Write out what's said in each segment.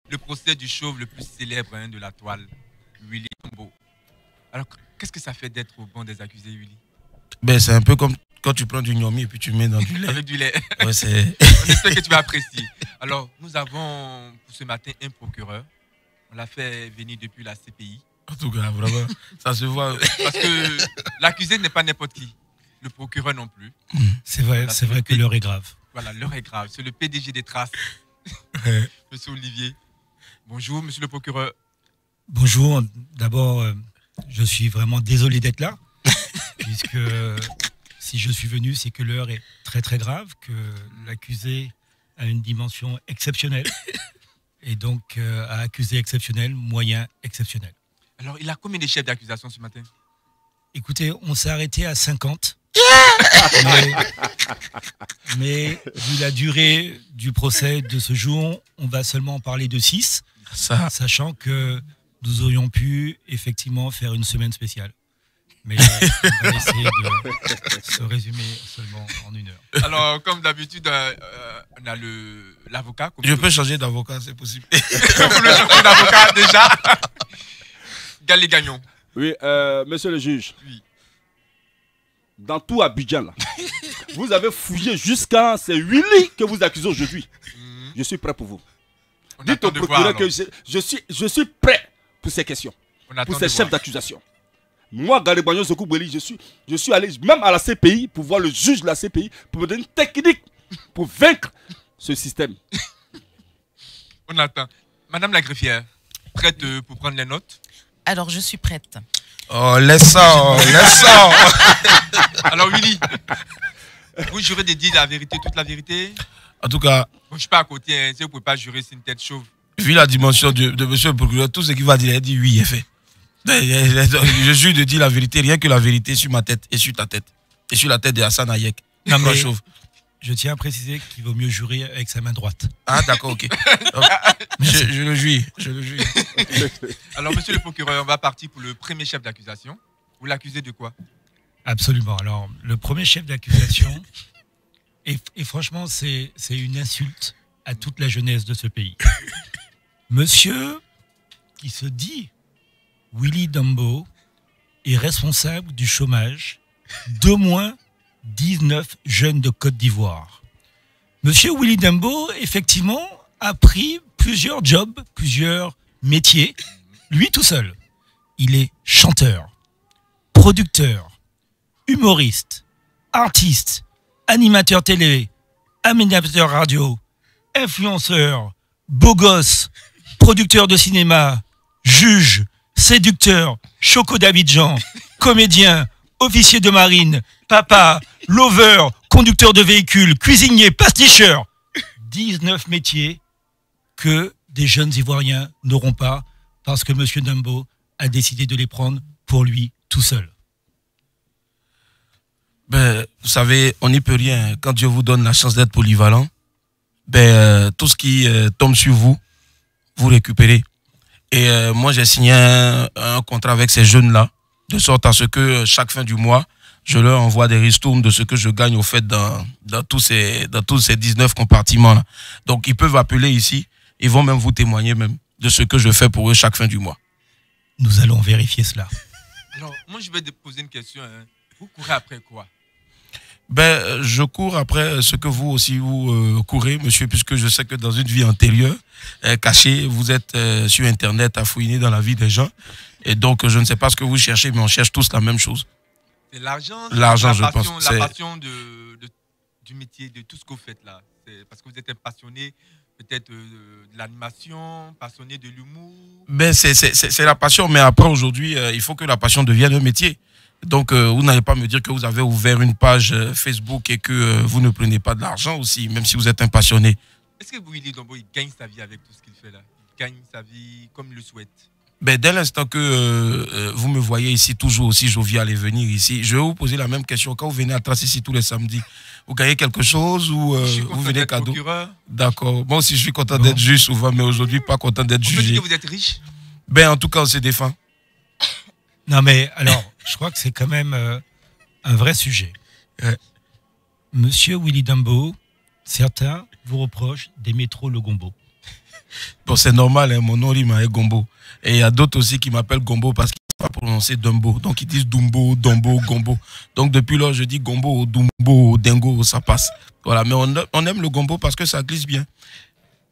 le procès du chauve le plus célèbre de la toile, Willy Tombo. Alors, qu'est-ce que ça fait d'être au banc des accusés, Willy? Ben, c'est un peu comme quand tu prends du gnomi et puis tu mets dans du lait. Avec du lait. Ouais, On espère que tu vas apprécier. Alors, nous avons pour ce matin un procureur. On l'a fait venir depuis la CPI. En tout cas, vraiment, ça se voit. Parce que l'accusé n'est pas n'importe qui. Le procureur non plus. C'est vrai, Voilà, c'est vrai que l'heure est grave. Voilà, l'heure est grave. C'est le PDG des Traces, monsieur Olivier. Bonjour, monsieur le procureur. Bonjour, d'abord, je suis vraiment désolé d'être là, puisque si je suis venu, c'est que l'heure est très très grave, que l'accusé a une dimension exceptionnelle, et donc à accusé exceptionnel, moyen exceptionnel. Alors, il a combien de chefs d'accusation ce matin? Écoutez, on s'est arrêté à 50. Mais vu la durée du procès de ce jour, on va seulement parler de 6, sachant que nous aurions pu effectivement faire une semaine spéciale. Mais on va essayer de se résumer seulement en 1 heure. Alors, comme d'habitude, on a l'avocat. Je peux changer d'avocat, c'est possible. Vous le changez d'avocat déjà. Galé Gagnon. Oui, monsieur le juge. Oui. Dans tout Abidjan, là, vous avez fouillé jusqu'à ces Willy que vous accusez aujourd'hui. Je suis prêt pour vous. Dites au procureur que je suis prêt pour ces questions, pour ces chefs d'accusation. Moi, Galé Gagnon Sokoubeli, je suis allé même à la CPI pour voir le juge de la CPI pour me donner une technique pour vaincre ce système. On attend. Madame la greffière, prête pour prendre les notes? Alors, je suis prête. Oh, laisse ça, laisse ça. Alors, Willy, vous jurez de dire la vérité, toute la vérité? En tout cas, bon, je ne suis pas à côté, hein. Si vous ne pouvez pas jurer, c'est une tête chauve. Vu la dimension de monsieur le procureur, tout ce qu'il va dire, il dit oui, il est fait. Je jure de dire la vérité, rien que la vérité sur ma tête et sur ta tête. Et sur la tête de Hassan Hayek. Non, mais chauve. Je tiens à préciser qu'il vaut mieux jurer avec sa main droite. Ah, d'accord, ok. Je le jure, je le jure. Alors, monsieur le procureur, on va partir pour le premier chef d'accusation. Vous l'accusez de quoi? Absolument. Alors, le premier chef d'accusation, et franchement, c'est une insulte à toute la jeunesse de ce pays. Monsieur qui se dit Willy Tombo est responsable du chômage d'au moins 19 jeunes de Côte d'Ivoire. Monsieur Willy Tombo, effectivement, a pris plusieurs jobs, plusieurs métiers, lui tout seul. Il est chanteur, producteur, humoriste, artiste, animateur télé, animateur radio, influenceur, beau gosse, producteur de cinéma, juge, séducteur, Choco d'Abidjan, comédien, officier de marine, papa, lover, conducteur de véhicule, cuisinier, pasticheur. 19 métiers que des jeunes Ivoiriens n'auront pas parce que M. Tombo a décidé de les prendre pour lui tout seul. Ben, vous savez, on n'y peut rien. Quand Dieu vous donne la chance d'être polyvalent, tout ce qui tombe sur vous, vous récupérez. Et moi, j'ai signé un contrat avec ces jeunes-là, de sorte à ce que chaque fin du mois, je leur envoie des ristournes de ce que je gagne au fait dans tous ces 19 compartiments-là. Donc, ils peuvent appeler ici, ils vont même vous témoigner même de ce que je fais pour eux chaque fin du mois. Nous allons vérifier cela. Alors, moi, je vais te poser une question. Hein. Vous courez après quoi? Ben, je cours après ce que vous aussi vous courez, monsieur, puisque je sais que dans une vie antérieure, cachée, vous êtes sur Internet à fouiner dans la vie des gens. Et donc, je ne sais pas ce que vous cherchez, mais on cherche tous la même chose. C'est l'argent, l'argent, je pense. La passion du métier, de tout ce que vous faites là. Parce que vous êtes un passionné peut-être de l'animation, passionné de l'humour. Ben, c'est la passion, mais après, aujourd'hui, il faut que la passion devienne un métier. Donc, vous n'allez pas me dire que vous avez ouvert une page Facebook et que vous ne prenez pas de l'argent aussi, même si vous êtes un passionné. Est-ce que Willy Tombo, il gagne sa vie avec tout ce qu'il fait là? Il gagne sa vie comme il le souhaite? Ben, dès l'instant que vous me voyez ici, toujours aussi jovial et venir ici, je vais vous poser la même question. Quand vous venez à Trace ici tous les samedis, vous gagnez quelque chose ou vous venez cadeau? D'accord. Moi aussi, je suis content d'être juge souvent, mais aujourd'hui, pas content d'être jugé. Vous dites que vous êtes riche? Ben, en tout cas, on se défend. Non, mais alors, je crois que c'est quand même un vrai sujet. Monsieur Willy Tombo, certains vous reprochent d'aimer trop le gombo. Bon, c'est normal, hein, mon nom rime avec Gombo. Et il y a d'autres aussi qui m'appellent Gombo parce qu'ils ne savent pas prononcer Dumbo. Donc ils disent Dumbo, Dombo, Gombo. Donc depuis lors, je dis Gombo, Dumbo, Dingo, ça passe. Voilà, mais on aime le Gombo parce que ça glisse bien.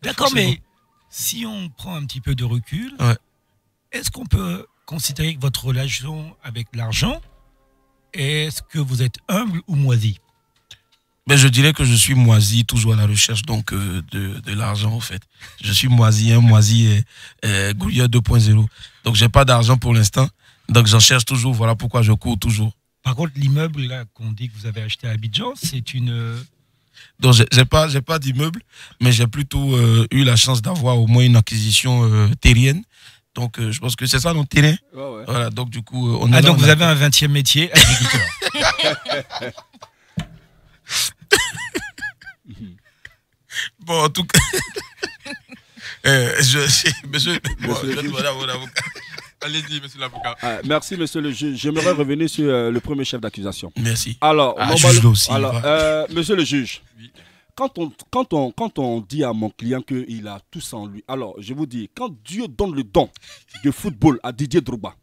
D'accord, mais si on prend un petit peu de recul, est-ce qu'on peut considérer que votre relation avec l'argent, est-ce que vous êtes humble ou moisi? Ben, je dirais que je suis moisi, toujours à la recherche donc de l'argent en fait. Je suis moisi, Goulier 2.0. Donc j'ai pas d'argent pour l'instant, donc j'en cherche toujours, voilà pourquoi je cours toujours. Par contre, l'immeuble là qu'on dit que vous avez acheté à Abidjan, c'est une... Donc j'ai pas d'immeuble, mais j'ai plutôt eu la chance d'avoir au moins une acquisition terrienne. Donc je pense que c'est ça notre terrain. Ouais. Voilà, donc du coup on donc vous avez un 20e métier, agriculteur. Bon, en tout cas, monsieur l'avocat. Allez-y, monsieur l'avocat. Merci, monsieur le juge. J'aimerais revenir sur le premier chef d'accusation. Merci. Alors, aussi, monsieur le juge, oui. Quand on dit à mon client qu'il a tout ça en lui, alors je vous dis, quand Dieu donne le don de football à Didier Drogba,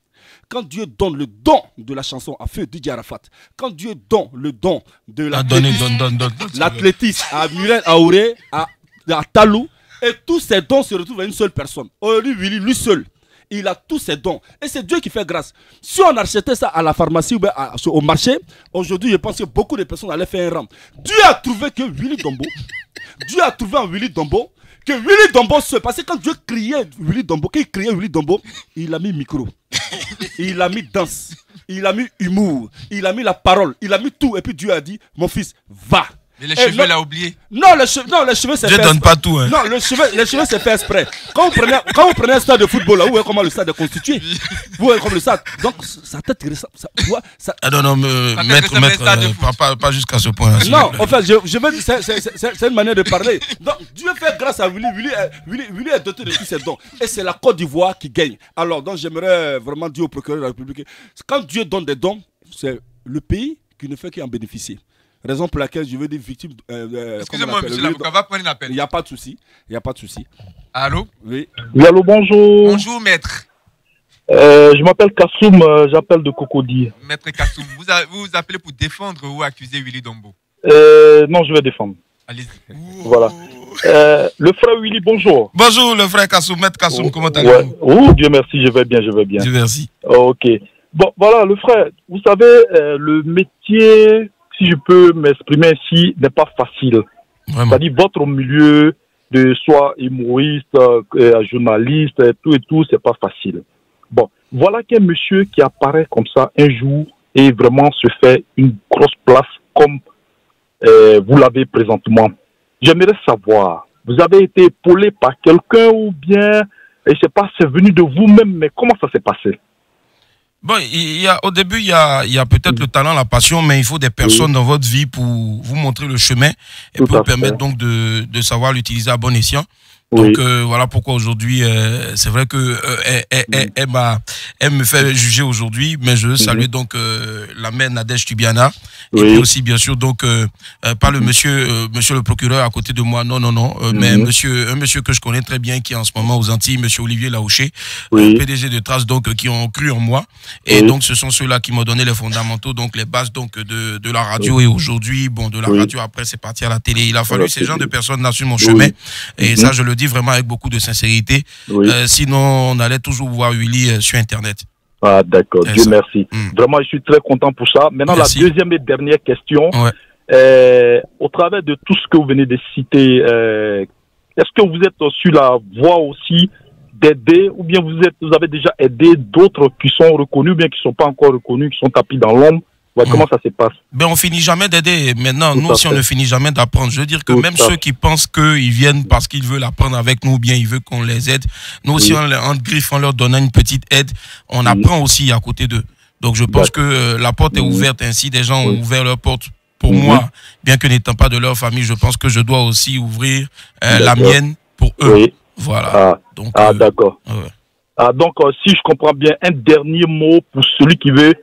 quand Dieu donne le don de la chanson à feu Didier Arafat, quand Dieu donne le don de l'athlétisme à Muriel Aouré, à Talou, et tous ces dons se retrouvent à une seule personne. Willy, lui seul, il a tous ses dons. Et c'est Dieu qui fait grâce. Si on achetait ça à la pharmacie ou bien au marché, aujourd'hui, je pense que beaucoup de personnes allaient faire un rang. Dieu a trouvé que Willy Dombo, Dieu a trouvé en Willy Dombo, que Willy Dombo se passait quand Dieu criait Willy Dombo, qu'il criait Willy Dombo, il a mis micro, il a mis danse, il a mis humour, il a mis la parole, il a mis tout. Et puis Dieu a dit, mon fils, va. Mais les cheveux, il a oublié. Non, les cheveux, c'est fait. Dieu donne pas tout. Hein. Non, les cheveux, c'est fait exprès. Quand vous prenez un stade de football, là, vous voyez comment le stade est constitué. Vous voyez comme le stade. Donc, sa tête, ça. Ah non, maître, pas jusqu'à ce point. Non, en fait, je veux dire, c'est une manière de parler. Donc, Dieu fait grâce à Willy. Willy est doté de tous ses dons. Et c'est la Côte d'Ivoire qui gagne. Alors, donc, j'aimerais vraiment dire au procureur de la République, quand Dieu donne des dons, c'est le pays qui ne fait qu'en bénéficier. Raison pour laquelle je veux dire victime. Excusez-moi, monsieur l'avocat, va prendre l'appel. Il n'y a pas de souci. Allô? Oui, allô, bonjour. Bonjour, maître. Je m'appelle Kassoum, j'appelle de Cocody. Maître Kassoum, vous appelez pour défendre ou accuser Willy Dombo? Non, je vais défendre. Allez-y. Voilà. Le frère Willy, bonjour. Bonjour, le frère Kassoum, maître Kassoum, comment allez-vous? Oh, Dieu merci, je vais bien. Dieu merci. Ok. Bon, voilà, le frère, vous savez, le métier, si je peux m'exprimer ainsi, n'est pas facile. C'est-à-dire, votre milieu de soit humoriste, journaliste, tout, c'est pas facile. Bon, voilà qu'un monsieur qui apparaît comme ça un jour et vraiment se fait une grosse place comme vous l'avez présentement. J'aimerais savoir, vous avez été épaulé par quelqu'un ou bien, je ne sais pas, c'est venu de vous-même, mais comment ça s'est passé? Bon, au début, il y a peut-être le talent, la passion, mais il faut des personnes dans votre vie pour vous montrer le chemin et pour vous permettre donc de savoir l'utiliser à bon escient. Donc voilà pourquoi aujourd'hui, c'est vrai que elle me fait juger aujourd'hui, mais je veux saluer donc la mère Nadège Tubiana et puis aussi bien sûr donc pas le monsieur le procureur à côté de moi, non, mais un monsieur que je connais très bien qui est en ce moment aux Antilles, monsieur Olivier Laouché, PDG de Trace donc qui ont cru en moi et donc ce sont ceux-là qui m'ont donné les fondamentaux, donc les bases donc de la radio et aujourd'hui bon de la radio après c'est parti à la télé. Il a fallu ces gens de personnes là sur mon chemin et ça je le dis vraiment avec beaucoup de sincérité. Sinon, on allait toujours voir Willy sur Internet. Ah, d'accord. Dieu merci. Vraiment, je suis très content pour ça. Maintenant, la deuxième et dernière question. Au travers de tout ce que vous venez de citer, est-ce que vous êtes sur la voie aussi d'aider ou bien vous avez déjà aidé d'autres qui sont reconnus ou bien qui ne sont pas encore reconnus, qui sont tapis dans l'ombre? Comment ça se passe? Ben, on finit jamais d'aider. Maintenant, nous aussi, on ne finit jamais d'apprendre. Je veux dire que même ceux qui pensent qu'ils viennent parce qu'ils veulent apprendre avec nous, ou bien ils veulent qu'on les aide, nous aussi, en griffe, en leur donnant une petite aide, on apprend aussi à côté d'eux. Donc, je pense que la porte est ouverte. Ainsi, des gens ont ouvert leur porte pour moi. Bien que n'étant pas de leur famille, je pense que je dois aussi ouvrir la mienne pour eux. Voilà. D'accord. Donc, si je comprends bien, un dernier mot pour celui qui veut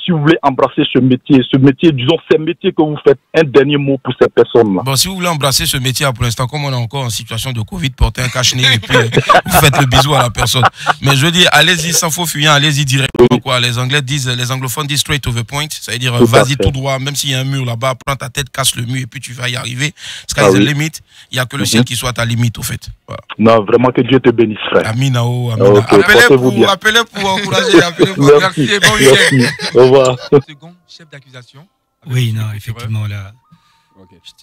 si vous voulez embrasser ce métier, disons, ces métiers que vous faites, un dernier mot pour ces personnes-là. Bon, si vous voulez embrasser ce métier, pour l'instant, comme on est encore en situation de Covid, portez un cache-nez et puis vous faites le bisou à la personne. Mais je veux dire, allez-y sans faux fuyant, allez-y directement. Quoi. Les anglophones disent straight to the point, c'est-à-dire vas-y tout droit, même s'il y a un mur là-bas, prends ta tête, casse le mur et puis tu vas y arriver. Sky's the limit. Il n'y a que le ciel qui soit ta limite, au fait. Voilà. Non, vraiment que Dieu te bénisse, frère. Amina, oh, Amina. Okay, appelez pour encourager, appelez pour. Merci et bon week-end. Au revoir. Second chef d'accusation. Oui, non, effectivement, là.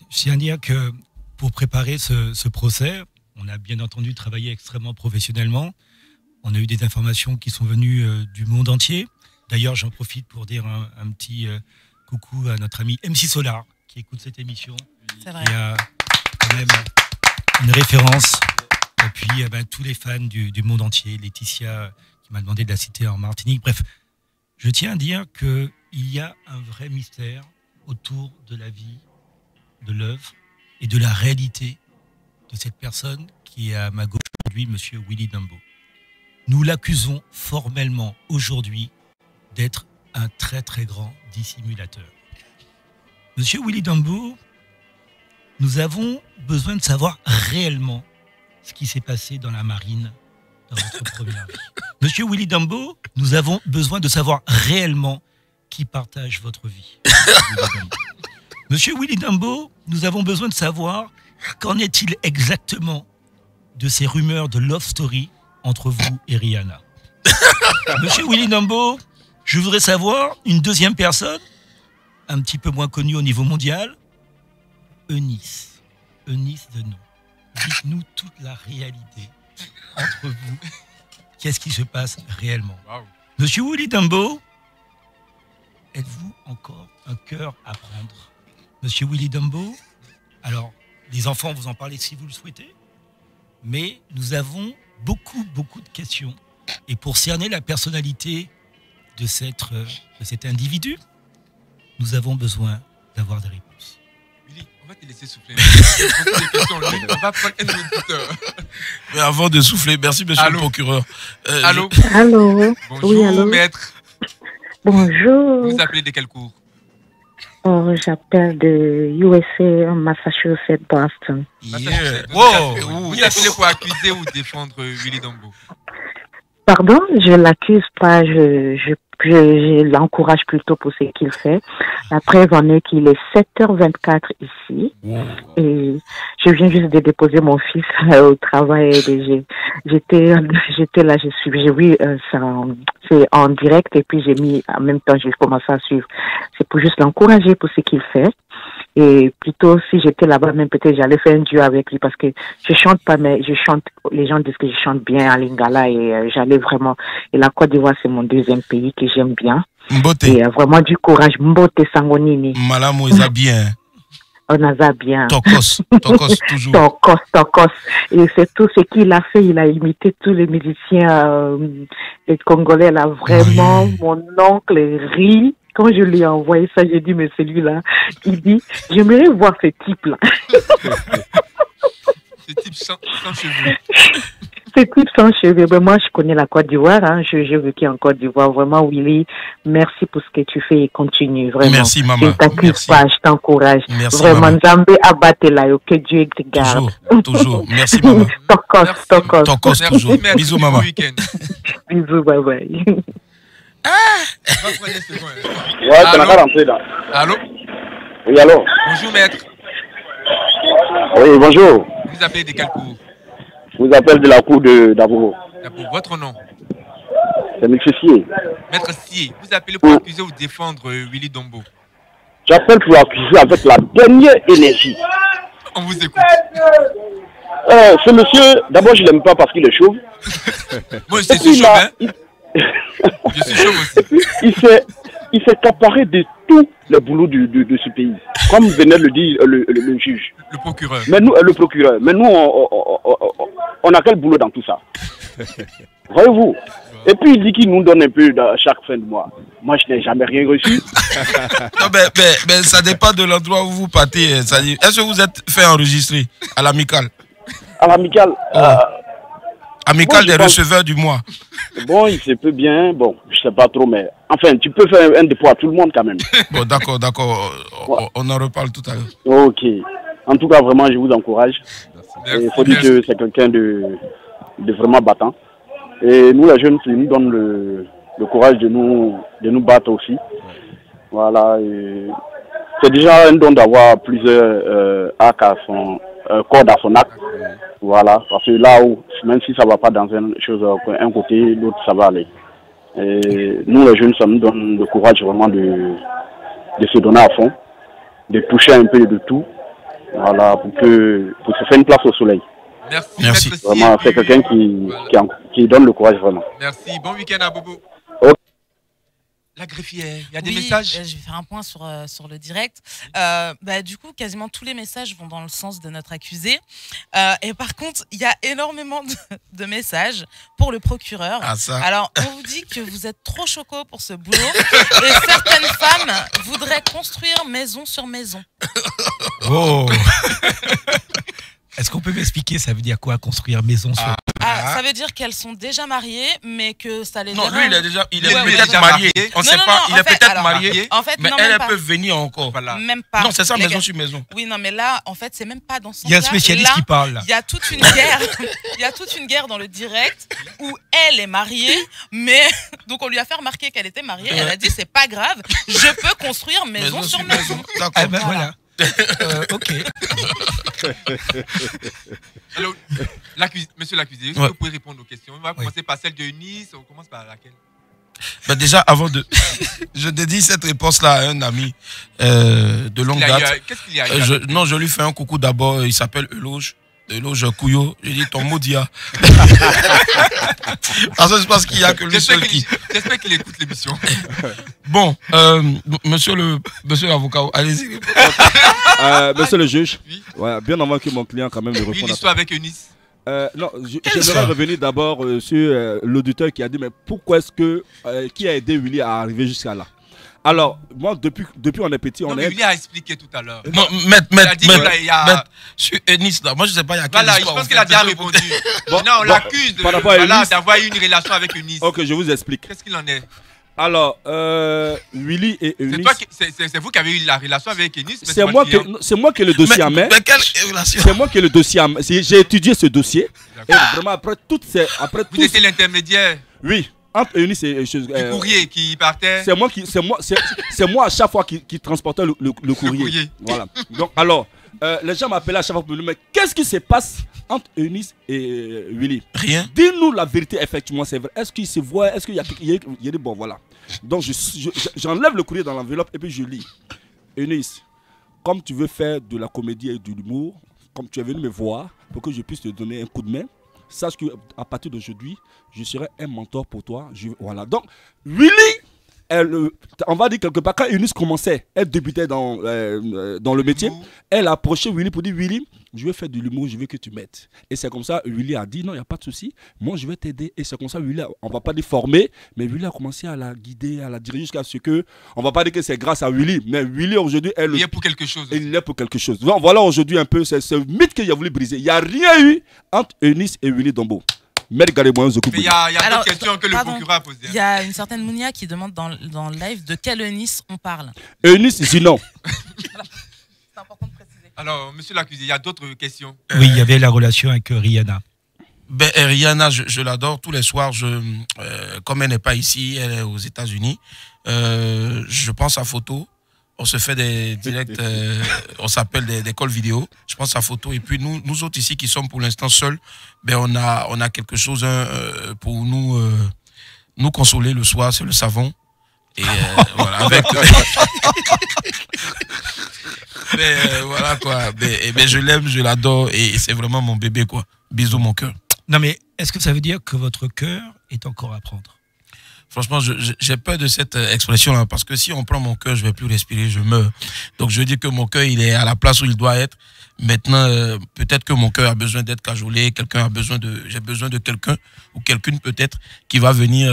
Je tiens à dire que pour préparer ce procès, on a bien entendu travaillé extrêmement professionnellement. On a eu des informations qui sont venues du monde entier. D'ailleurs, j'en profite pour dire un petit coucou à notre ami MC Solar qui écoute cette émission. C'est vrai. Il y a quand même une référence. Et puis, tous les fans du monde entier. Laetitia qui m'a demandé de la citer en Martinique. Bref, je tiens à dire qu'il y a un vrai mystère autour de la vie, de l'œuvre et de la réalité de cette personne qui est à ma gauche aujourd'hui, M. Willy Dembo. Nous l'accusons formellement aujourd'hui d'être un très très grand dissimulateur. Monsieur Willy Dembo, nous avons besoin de savoir réellement ce qui s'est passé dans la marine dans votre première vie. Monsieur Willy Dembo, nous avons besoin de savoir réellement qui partage votre vie. Monsieur Willy Dembo, nous avons besoin de savoir qu'en est-il exactement de ces rumeurs de love story entre vous et Rihanna. Monsieur Willy Dembo, je voudrais savoir une deuxième personne, un petit peu moins connue au niveau mondial, Eunice. Eunice de nous. Dites-nous toute la réalité entre vous. Qu'est-ce qui se passe réellement? Wow. Monsieur Willy Dembo, êtes-vous encore un cœur à prendre? Monsieur Willy Dembo, alors, les enfants, vous en parlez si vous le souhaitez, mais nous avons beaucoup de questions. Et pour cerner la personnalité de cet individu, nous avons besoin d'avoir des réponses. Willy, on va te laisser souffler. On va prendre un auditeur. Mais avant de souffler, merci monsieur le procureur. Allô. Allô. Bonjour, Oui, allô. maître. Bonjour. Vous appelez de quel cours? Oh, j'appelle de USA, Massachusetts, Boston. Massachusetts. Wow. Vous appelez pour accuser ou défendre Willy Dembo? Pardon, je l'accuse pas, je l'encourage plutôt pour ce qu'il fait. La preuve en est qu'il est 7h24 ici. Wow. Et je viens juste de déposer mon fils au travail. J'étais là, j'ai vu ça, c'est en direct et puis j'ai mis, en même temps, j'ai commencé à suivre. C'est pour juste l'encourager pour ce qu'il fait. Et plutôt, si j'étais là-bas, même peut-être j'allais faire un duo avec lui parce que je chante pas, mais je chante, les gens disent que je chante bien à Lingala et j'allais vraiment, et la Côte d'Ivoire, c'est mon deuxième pays que j'aime bien. Mbote. Et vraiment du courage. Mbote Sangonini. Malamu Eza bien. On a bien. Tokos toujours. Tokos. Et c'est tout ce qu'il a fait. Il a imité tous les musiciens les Congolais là. Vraiment, mon oncle rit. Quand je lui ai envoyé ça, j'ai dit, mais celui-là, il dit, j'aimerais voir ce type-là. Ce type sans cheveux. Ce type sans cheveux. Ben, moi, je connais la Côte d'Ivoire. Hein. J'ai vécu en Côte d'Ivoire. Vraiment, Willy, merci pour ce que tu fais et continue. Vraiment. Merci, maman. Je t'accuse pas, je t'encourage. Merci, vraiment, maman. Zambé Abatela, que Dieu te garde. Toujours. Merci, maman. Tokos. Toujours. Bisous, maman. Bisous, bye bye. Ouais, tu n'as pas rentré là. Allô? Oui, allô? Bonjour, maître. Oui, bonjour. Vous appelez de quel cours? Je vous appelle de la cour d'Abobo. Votre nom? C'est M. Sié. Maître Sié, vous appelez pour accuser ou défendre Willy Dembo? J'appelle pour accuser avec la dernière énergie. On vous écoute. Ce monsieur, d'abord je ne l'aime pas parce qu'il est chauve. Moi je suis chauve, hein? Je suis chauve aussi. Il s'est accaparé de tout le boulot de ce pays. Comme venait le dire le juge. Le procureur. Mais nous, le procureur. Mais nous, on a quel boulot dans tout ça? Voyez-vous? Et puis il dit qu'il nous donne un peu chaque fin de mois. Moi, je n'ai jamais rien reçu. Non, mais ça dépend de l'endroit où vous partez. Est-ce que vous êtes fait enregistrer à l'amicale? À l'amicale Amicale des receveurs du mois. Bon, il se peut bien. Bon, je ne sais pas trop, mais Enfin, tu peux faire un dépôt à tout le monde quand même. Bon, d'accord. Ouais. On en reparle tout à l'heure. Ok. En tout cas, vraiment, je vous encourage. Il faut dire que c'est quelqu'un de vraiment battant. Et nous, les jeunes, ça nous donne le courage de nous battre aussi. Voilà. C'est déjà un don d'avoir plusieurs arcs à son cordes à son arc. Voilà. Parce que là où, même si ça ne va pas dans un côté, l'autre, ça va aller. Et nous, les jeunes, ça nous donne le courage vraiment de se donner à fond, de toucher un peu de tout. Voilà, pour se faire une place au soleil. Merci. Vraiment, c'est quelqu'un qui donne le courage vraiment. Merci. Bon week-end à Bobo. Okay. La greffière, il y a des messages. Je vais faire un point sur le direct. Du coup, quasiment tous les messages vont dans le sens de notre accusé. Et par contre, il y a énormément de messages pour le procureur. Ah, ça. Alors, on vous dit que vous êtes trop choco pour ce boulot. Et certaines femmes voudraient construire maison sur maison. Oh. Est-ce qu'on peut m'expliquer, ça veut dire quoi, construire maison sur... Ça veut dire qu'elles sont déjà mariées, mais que ça les dérange. Non, lui, il est peut-être marié. On ne sait pas, il est peut-être marié, en fait, mais elle peut venir encore. Voilà. Même pas. Non, c'est ça, maison sur maison. Oui, non, mais là, en fait, c'est même pas dans son Il y a un spécialiste qui parle, là. Il y a toute une guerre. Il y a toute une guerre dans le direct où elle est mariée, mais... Donc, on lui a fait remarquer qu'elle était mariée. Elle a dit, c'est pas grave, je peux construire maison sur maison. D'accord, voilà. Ok. Alors, monsieur l'accusé, est-ce que vous pouvez répondre aux questions? On va commencer par celle de Nice, on commence par laquelle? Déjà, avant de... je dédie cette réponse-là à un ami de longue date. Qu'est-ce qu'il y a Non, je lui fais un coucou d'abord, il s'appelle Eloge Couillot. Je dis ton mot dia. Parce que je pense qu'il n'y a que lui seul qui... J'espère qu'il écoute l'émission. Bon, monsieur l'avocat, allez-y. Monsieur le juge, oui. Ouais, bien avant que mon client quand même me réponde. Oui, l'histoire avec Eunice. Non, j'aimerais revenir d'abord sur l'auditeur qui a dit mais pourquoi est-ce que qui a aidé Willy à arriver jusqu'à là? Alors, moi, depuis on est petit, on est... Willy a expliqué tout à l'heure. Non, maître, sur Eunice, là, moi je sais pas, il y a quelle histoire. Voilà, je pense qu'il a déjà répondu. Non, on l'accuse d'avoir eu une relation avec Eunice. Ok, je vous explique. Qu'est-ce qu'il en est? Alors, Willy et Eunice... C'est vous qui avez eu la relation avec Eunice? C'est moi qui ai le dossier en main. Mais quelle relation? C'est moi qui ai le dossier en main. J'ai étudié ce dossier. Et vraiment, après toutes ces... Vous étiez l'intermédiaire? Oui. Entre Eunice et le courrier qui partait. C'est moi à chaque fois qui transportais le courrier. Voilà. Donc alors, les gens m'appelaient à chaque fois pour me dire mais qu'est-ce qui se passe entre Eunice et Willy? Rien. Dis-nous la vérité, effectivement, c'est vrai. Est-ce qu'il se voit? Est-ce qu'il y a des bon voilà. Donc j'enlève le courrier dans l'enveloppe et puis je lis. Eunice, comme tu veux faire de la comédie et de l'humour, comme tu es venu me voir pour que je puisse te donner un coup de main, sache qu'à partir d'aujourd'hui, je serai un mentor pour toi. Voilà. Donc, Willy, on va dire quelque part, quand Eunice commençait, elle débutait dans le métier, elle a approché Willy pour dire Willy, je veux faire de l'humour, je veux que tu m'aides. Et c'est comme ça, Willy a dit non, il n'y a pas de souci, moi je vais t'aider. Et c'est comme ça, Willy, on ne va pas dire former, mais Willy a commencé à la guider, à la diriger jusqu'à ce que, on ne va pas dire que c'est grâce à Willy, mais Willy aujourd'hui, il est pour quelque chose. Il est pour quelque chose. Donc, voilà aujourd'hui un peu, c'est ce mythe qu'il a voulu briser. Il n'y a rien eu entre Eunice et Willy Dombo. Mais il y a d'autres questions que le procureur a posées. Il y a une certaine Mounia qui demande dans le live de quelle Eunice on parle. Eunice Zinon. C'est important de préciser. Alors, monsieur l'accusé, il y a d'autres questions. Oui, il y avait la relation avec Rihanna. Rihanna, je l'adore. Tous les soirs, comme elle n'est pas ici, elle est aux États-Unis, je prends sa photo. On se fait des directs, on s'appelle des calls vidéo. Je prends sa photo et puis nous autres ici qui sommes pour l'instant seuls, on a quelque chose pour nous consoler le soir, c'est le savon. Et voilà, avec... voilà quoi. Je l'aime, je l'adore et c'est vraiment mon bébé quoi. Bisous mon cœur. Non mais est-ce que ça veut dire que votre cœur est encore à prendre? Franchement, j'ai peur de cette expression-là, parce que si on prend mon cœur, je ne vais plus respirer, je meurs. Donc je dis que mon cœur, il est à la place où il doit être. Maintenant, peut-être que mon cœur a besoin d'être cajolé, j'ai besoin de quelqu'un, ou quelqu'une peut-être, qui va venir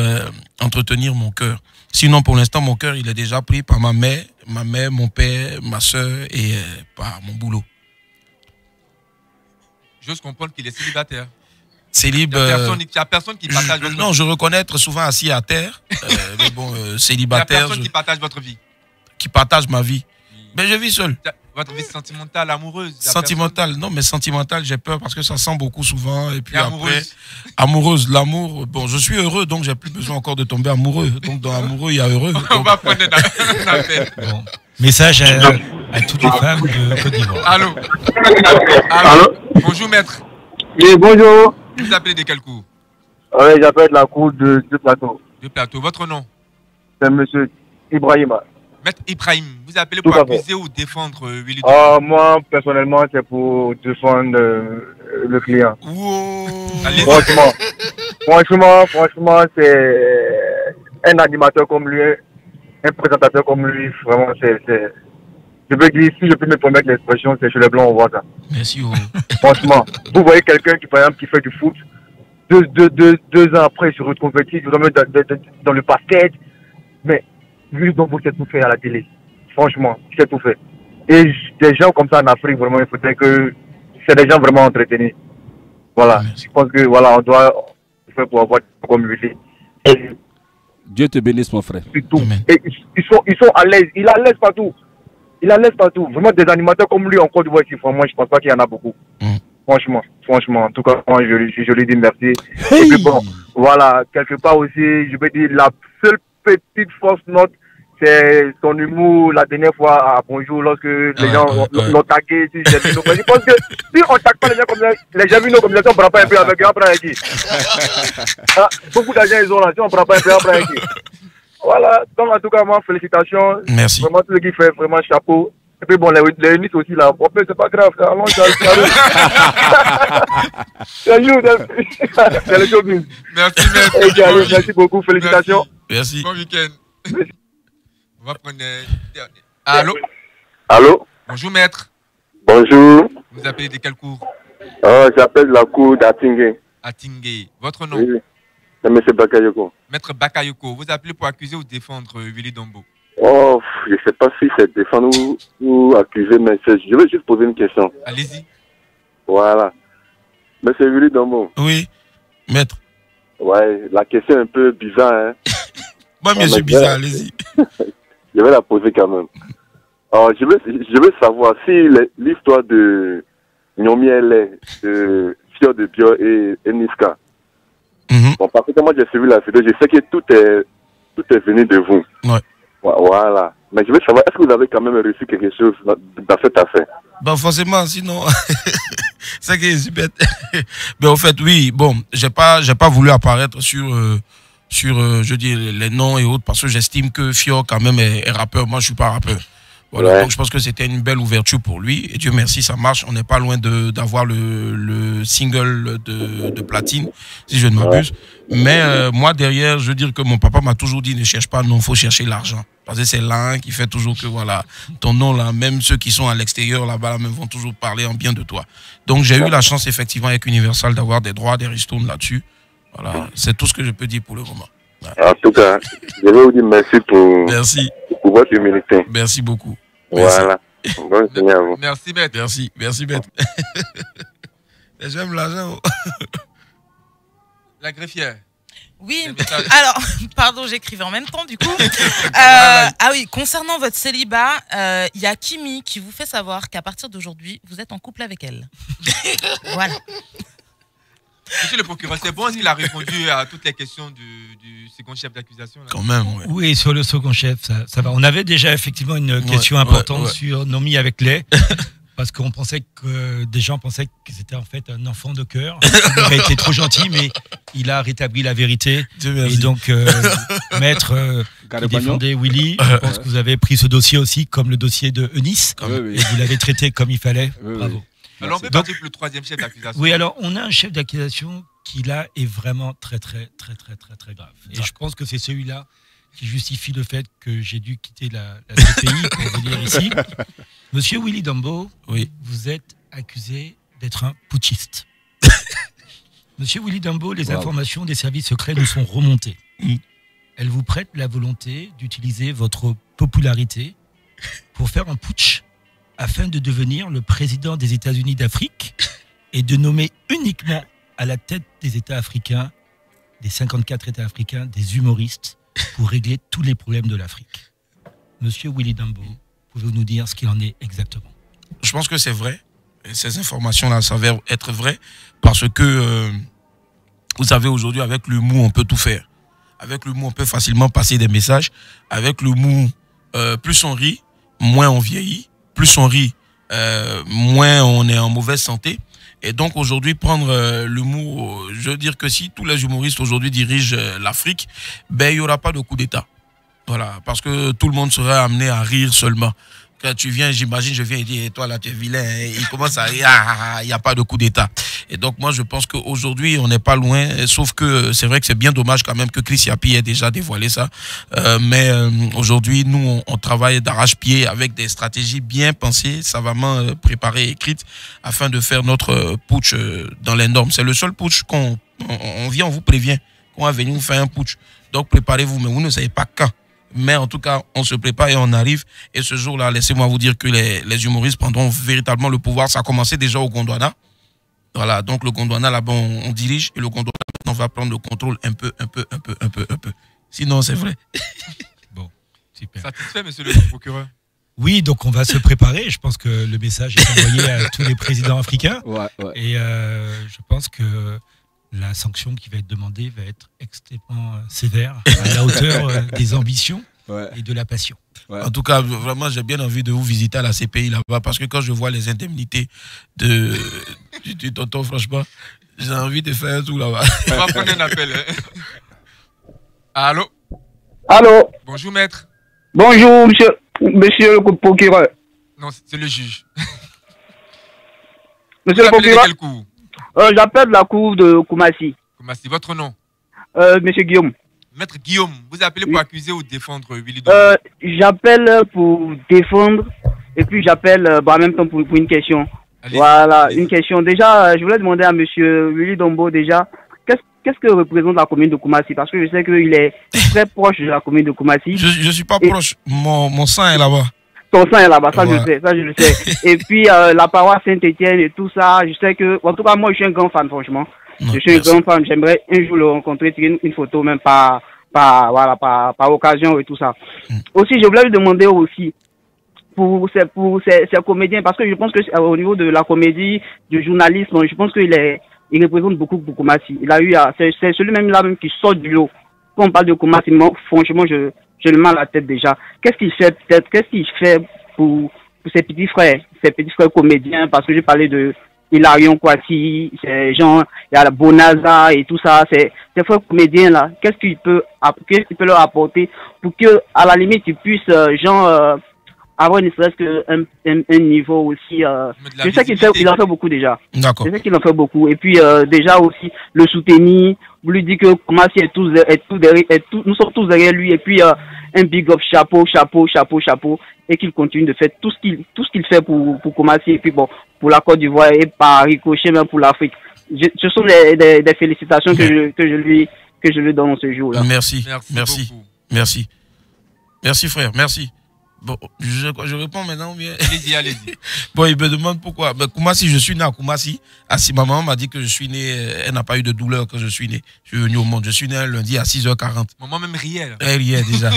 entretenir mon cœur. Sinon, pour l'instant, mon cœur, il est déjà pris par ma mère, mon père, ma soeur et par mon boulot. J'ose comprendre qu'il est célibataire. Célib. Il n'y a personne qui partage votre vie. Non, je reconnais être souvent assis à terre. Mais bon, célibataire. Il n'y a personne qui partage votre vie. Qui partage ma vie. Mais je vis seul. Votre vie sentimentale, amoureuse. Sentimentale, non, mais sentimentale, j'ai peur parce que ça sent beaucoup souvent. Et puis après, amoureuse, l'amour. Bon, je suis heureux, donc j'ai plus besoin encore de tomber amoureux. Donc dans amoureux, il y a heureux. Donc... On va prendre un appel. Bon. Message à toutes les femmes de Côte d'Ivoire. Allô. Allô. Bonjour, maître. Oui, bonjour. Vous appelez de quel cours? Oui, j'appelle la cour de Plateau. De Plateau. Votre nom? C'est monsieur Ibrahima. Maître Ibrahim, vous appelez pour accuser ou défendre Willy Dombo? Moi, personnellement, c'est pour défendre le client. Wow. Franchement, c'est un animateur comme lui, un présentateur comme lui. Vraiment, je veux dire, si je peux me permettre l'expression, c'est chez les Blancs, on voit ça. Merci. Franchement, vous voyez quelqu'un qui, par exemple, qui fait du foot, deux ans après, il se reconvertit dans le basket, mais lui, donc, vous êtes tout fait à la télé. Franchement, c'est tout fait. Et des gens comme ça en Afrique, vraiment, il faudrait que c'est des gens vraiment entretenus. Voilà. Je pense que, voilà, on doit faire pour avoir comme lui. Dieu te bénisse, mon frère. Tout. Et ils sont à l'aise. Il est à l'aise partout. Vraiment, des animateurs comme lui en Côte d'Ivoire, franchement, je pense pas qu'il y en a beaucoup. Franchement, en tout cas, moi, je lui dis merci. Et puis bon, voilà, quelque part aussi, je peux dire, la seule petite fausse note, c'est son humour la dernière fois à Bonjour, lorsque les gens l'ont tagué. Je pense que si on ne tague pas les gens comme ça, les gens viennent comme ça, on ne prend pas un peu avec eux, on prend avec qui? Beaucoup d'argent ils ont là, si on ne prend pas un peu, on prend avec qui? Voilà, donc en tout cas, moi, félicitations. Merci. Vraiment, tout ce qu'il fait, vraiment chapeau. Et puis bon, les Unis aussi là, c'est pas grave, allons, c'est le showbiz. Merci beaucoup, félicitations. Merci. Bon week-end. On va prendre Allô? Allô? Bonjour, maître. Bonjour. Vous appelez de quel cours? J'appelle la cour d'Atingé. Atingé. Votre nom? Oui. C'est M. Bakayoko. Maître Bakayoko, vous appelez pour accuser ou défendre Willy Dombo? Oh, je ne sais pas si c'est défendre ou accuser, mais je vais juste poser une question. Allez-y. Voilà. Monsieur Willy Dombo. Oui, maître. Ouais, la question est un peu bizarre, hein. Moi, bien sûr, bizarre, allez-y. Je vais la poser quand même. Alors, je veux savoir si l'histoire de Nyomi Ele, de Fio de Bio et Niska. Bon, parce que moi, j'ai suivi la vidéo, je sais que tout est venu de vous. Ouais. Voilà. Mais je veux savoir, est-ce que vous avez quand même réussi quelque chose dans cette affaire? Bon, forcément, sinon, c'est que c'est bête. Mais en fait, oui, bon, j'ai pas voulu apparaître sur je dis, les noms et autres, parce que j'estime que Fio, quand même, est rappeur. Moi, je suis pas rappeur. Voilà, ouais. Donc je pense que c'était une belle ouverture pour lui. Et Dieu merci, ça marche. On n'est pas loin d'avoir le single de platine, si je ne m'abuse. Ouais. Mais moi, derrière, je veux dire que mon papa m'a toujours dit, ne cherche pas, non, il faut chercher l'argent. Parce que c'est l'un qui fait toujours que, voilà, ton nom, là, même ceux qui sont à l'extérieur, là-bas, là, même vont toujours parler en bien de toi. Donc j'ai eu la chance, effectivement, avec Universal, d'avoir des droits, des ristournes là-dessus. Voilà, c'est tout ce que je peux dire pour le moment. Ouais. En tout cas, je vais vous dire merci pour votre humilité. Merci beaucoup. Voilà. Bonne journée à vous. Merci, maître. Merci, maître. J'aime l'argent. La greffière. Oui, alors, pardon, j'écrivais en même temps du coup. Ah oui, concernant votre célibat, il y a Kimi qui vous fait savoir qu'à partir d'aujourd'hui, vous êtes en couple avec elle. Voilà. Monsieur le procureur, c'est bon, est-ce qu'il a répondu à toutes les questions du second chef d'accusation? Quand même, oui. Oui, sur le second chef, ça va. On avait déjà effectivement une question importante sur Nomi avec lait, parce qu'on pensait que des gens pensaient que c'était en fait un enfant de cœur. Il aurait été trop gentil, mais il a rétabli la vérité. Et donc, maître qui défendait Willy, je pense que vous avez pris ce dossier aussi comme le dossier de Eunice, et vous l'avez traité comme il fallait. Bravo. Alors on peut partir pour le troisième chef d'accusation. Oui, alors on a un chef d'accusation qui là est vraiment très grave. Et je pense que c'est celui-là qui justifie le fait que j'ai dû quitter la CPI pour venir ici. Monsieur Willy Dombo, oui, vous êtes accusé d'être un putschiste. Monsieur Willy Dombo, les informations des services secrets nous sont remontées. Elles vous prêtent la volonté d'utiliser votre popularité pour faire un putsch afin de devenir le président des États-Unis d'Afrique et de nommer uniquement à la tête des États africains, des 54 États africains, des humoristes pour régler tous les problèmes de l'Afrique. Monsieur Willy Dambo, pouvez-vous nous dire ce qu'il en est exactement? Je pense que c'est vrai. Et ces informations-là s'avèrent être vraies parce que, vous savez, aujourd'hui, avec l'humour, on peut tout faire. Avec l'humour, on peut facilement passer des messages. Avec l'humour, plus on rit, moins on vieillit. Plus on rit, moins on est en mauvaise santé. Et donc aujourd'hui, prendre l'humour, je veux dire que si tous les humoristes aujourd'hui dirigent l'Afrique, ben il n'y aura pas de coup d'État. Voilà, parce que tout le monde serait amené à rire seulement. Quand tu viens, j'imagine, je viens et dis, toi là tu es vilain, et il commence à rire, il n'y a pas de coup d'État. Et donc moi je pense qu'aujourd'hui on n'est pas loin, sauf que c'est vrai que c'est bien dommage quand même que Chris Yapi ait déjà dévoilé ça. Mais aujourd'hui nous on travaille d'arrache-pied avec des stratégies bien pensées, savamment préparées et écrites, afin de faire notre putsch dans les normes. C'est le seul putsch qu'on vient, on vous prévient qu'on va venir vous faire un putsch. Donc préparez-vous, mais vous ne savez pas quand. Mais en tout cas, on se prépare et on arrive. Et ce jour-là, laissez-moi vous dire que les humoristes prendront véritablement le pouvoir. Ça a commencé déjà au Gondwana. Voilà, donc le Gondwana, là-bas, on dirige. Et le Gondwana, maintenant, va prendre le contrôle un peu. Sinon, c'est vrai. Bon, super. Satisfait, monsieur le procureur? Oui, donc on va se préparer. Je pense que le message est envoyé à tous les présidents africains. Ouais. Et je pense que la sanction qui va être demandée va être extrêmement sévère, à la hauteur des ambitions et de la passion. Ouais. En tout cas, vraiment, j'ai bien envie de vous visiter à la CPI là-bas, parce que quand je vois les indemnités du tonton, franchement, j'ai envie de faire un tour là-bas. On va prendre un appel. Allô? Allô? Bonjour, maître. Bonjour, monsieur le procureur. Non, c'est le juge. Monsieur le procureur? Quel cours? J'appelle la cour de Koumassi. Koumassi, votre nom? Monsieur Guillaume. Maître Guillaume, vous appelez pour accuser ou défendre Willy Dambo? J'appelle pour défendre et puis j'appelle en même temps pour une question. Voilà, une question. Déjà, je voulais demander à monsieur Willy Dambo déjà, qu'est-ce que représente la commune de Koumassi? Parce que je sais qu'il est très proche de la commune de Koumassi. Je ne suis pas proche, mon sang est là-bas. Ton sang est là-bas, ça, ouais. Je le sais. Et puis la paroisse Saint-Étienne et tout ça, je sais que, en tout cas, moi je suis un grand fan, franchement. Je suis un grand fan, j'aimerais un jour le rencontrer, tirer une photo même par occasion et tout ça. Aussi, je voulais lui demander aussi, pour ces comédiens, parce que je pense que au niveau de la comédie, du journalisme, je pense il représente beaucoup Koumassi. Il a eu, c'est celui-même là même qui sort du lot. Quand on parle de Koumassi, moi, franchement, je le mets à la tête déjà. Qu'est-ce qu'il fait peut-être? Qu'est-ce qu'il fait pour ses petits frères comédiens? Parce que j'ai parlé de Hilarion Kwasi, ces gens, il y a la Bonaza et tout ça, ces frères comédiens là. Qu'est-ce qu'il peut leur apporter pour que, à la limite, ils puissent, avoir ne serait-ce qu'un niveau aussi. Je sais qu'il en fait beaucoup déjà. D'accord. Je sais qu'il en fait beaucoup. Et puis déjà aussi le soutenir. Vous lui dites que Koumassi nous sommes tous derrière lui. Et puis un big up, chapeau. Et qu'il continue de faire tout ce qu'il fait pour Koumassi. Et puis bon, pour la Côte d'Ivoire et par ricochet même pour l'Afrique. Ce sont des félicitations que je lui donne ce jour-là. Merci frère, merci. Bon, je réponds maintenant ou bien? Allez-y. Bon, il me demande pourquoi. Ben, Koumassi, je suis né à Koumassi. Ma maman m'a dit que je suis né, elle n'a pas eu de douleur quand je suis né. Je suis venu au monde. Je suis né un lundi à 6h40. Maman même riait là. Elle riait déjà.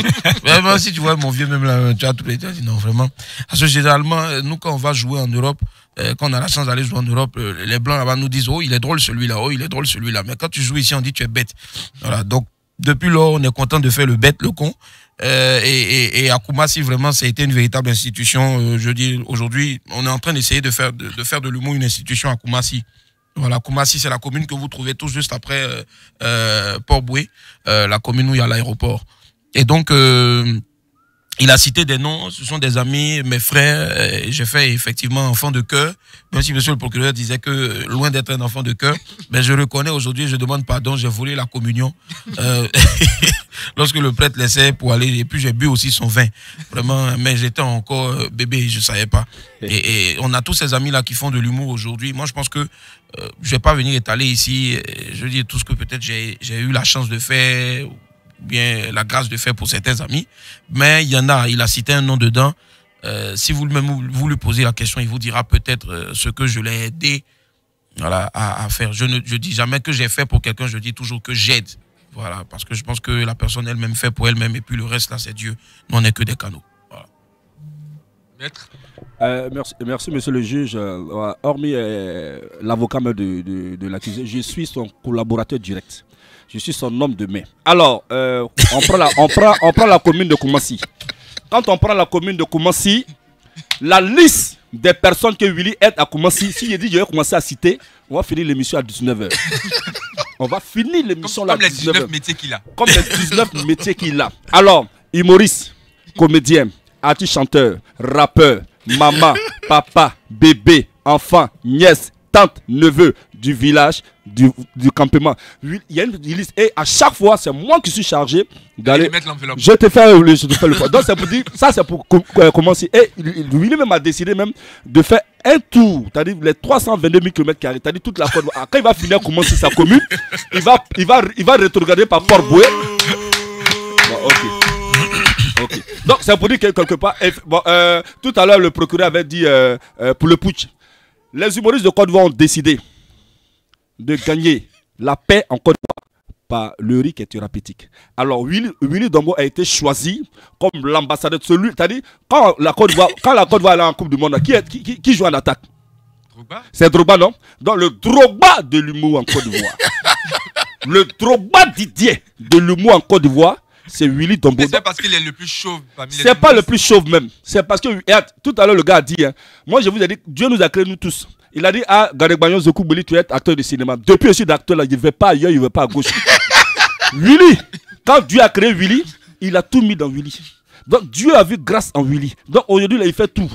Vraiment, si tu vois mon vieux même là, tu as tout les temps dit non, vraiment. Parce que généralement, nous quand on va jouer en Europe, quand on a la chance d'aller jouer en Europe, les Blancs là-bas nous disent oh, il est drôle celui-là. Mais quand tu joues ici, on dit tu es bête. Voilà, donc depuis lors, on est content de faire le bête, le con. Et à Koumassi, vraiment, ça a été une véritable institution. Je dis, aujourd'hui, on est en train d'essayer de faire de l'humour une institution à Koumassi. Voilà, Koumassi, c'est la commune que vous trouvez tout juste après Port-Boué, la commune où il y a l'aéroport. Et donc, il a cité des noms, ce sont des amis, mes frères. J'ai fait effectivement enfant de cœur. Même si monsieur le procureur disait que loin d'être un enfant de cœur, mais je reconnais aujourd'hui, je demande pardon, j'ai volé la communion. Lorsque le prêtre laissait pour aller, et puis j'ai bu aussi son vin. Vraiment, mais j'étais encore bébé, je ne savais pas. Et on a tous ces amis-là qui font de l'humour aujourd'hui. Moi, je pense que je ne vais pas venir étaler ici, je dis tout ce que peut-être j'ai eu la chance de faire, bien la grâce de faire pour certains amis, mais il y en a, il a cité un nom dedans. Si vous lui posez la question, il vous dira peut-être ce que je l'ai aidé voilà, à faire. Je ne dis jamais que j'ai fait pour quelqu'un, je dis toujours que j'aide. Voilà, parce que je pense que la personne elle-même fait pour elle-même et puis le reste là c'est Dieu. Nous on n'est que des canaux. Voilà. Maître. Merci monsieur le juge. Hormis l'avocat de l'accusé, je suis son collaborateur direct. Je suis son homme de main. Alors, on prend la commune de Koumassi. Quand on prend la commune de Koumassi, la liste des personnes que Willy aide à Koumassi, si je dis je vais commencer à citer, on va finir l'émission à 19h. On va finir l'émission là à 19h. Comme les 19 métiers qu'il a. Comme les 19 métiers qu'il a. Alors, humoriste, comédien, artiste chanteur, rappeur, maman, papa, bébé, enfant, nièce, tante, neveu du village, du campement. Il y a une liste et à chaque fois, c'est moi qui suis chargé d'aller. Je te fais le poids. Donc, c'est pour dire, ça c'est pour commencer. Et lui-même a décidé même de faire un tour, c'est-à-dire les 322 000 km, c'est-à-dire toute la Côte d'Ivoire. Quand il va finir commencer sa commune, il va rétrograder par Port-Boué. Bon, ok. Donc, c'est pour dire que quelque part, bon, tout à l'heure, le procureur avait dit pour le putsch, les humoristes de Côte d'Ivoire ont décidé de gagner la paix en Côte d'Ivoire par le riz qui est thérapeutique. Alors, Willy Dombo a été choisi comme l'ambassadeur de celui, c'est-à-dire, quand la Côte d'Ivoire est en Coupe du Monde, qui joue en attaque? C'est Drogba, non? Donc, le Drogba de l'humour en Côte d'Ivoire. Le Drogba Didier de l'humour en Côte d'Ivoire, c'est Willy Dombo. C'est parce qu'il est le plus chauve. C'est pas le plus chauve même. C'est parce que, tout à l'heure, le gars a dit, moi je vous ai dit, Dieu nous a créés nous tous. Il a dit, Garegbanyon Zokoubeli, tu es acteur de cinéma. Depuis, je suis acteur là, il ne va pas ailleurs, il ne va pas à gauche. Willy, quand Dieu a créé Willy, il a tout mis dans Willy. Donc Dieu a vu grâce en Willy. Donc aujourd'hui, il fait tout.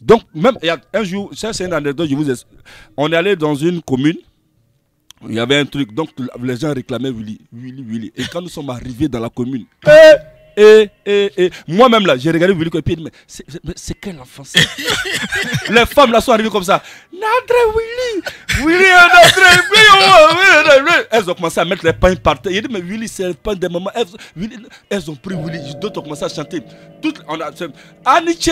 Donc même, il y a un jour, ça c'est une anecdote, on est allé dans une commune. Il y avait un truc, donc les gens réclamaient Willy. Et quand nous sommes arrivés dans la commune, moi-même là, j'ai regardé Willy et puis mais c'est quel enfant ça? Les femmes là sont arrivées comme ça. Notre Willy, elles ont commencé à mettre les pains par terre. Il dit mais Willy c'est le pain des mamans. Elles ont pris Willy, d'autres ont commencé à chanter. Aniche,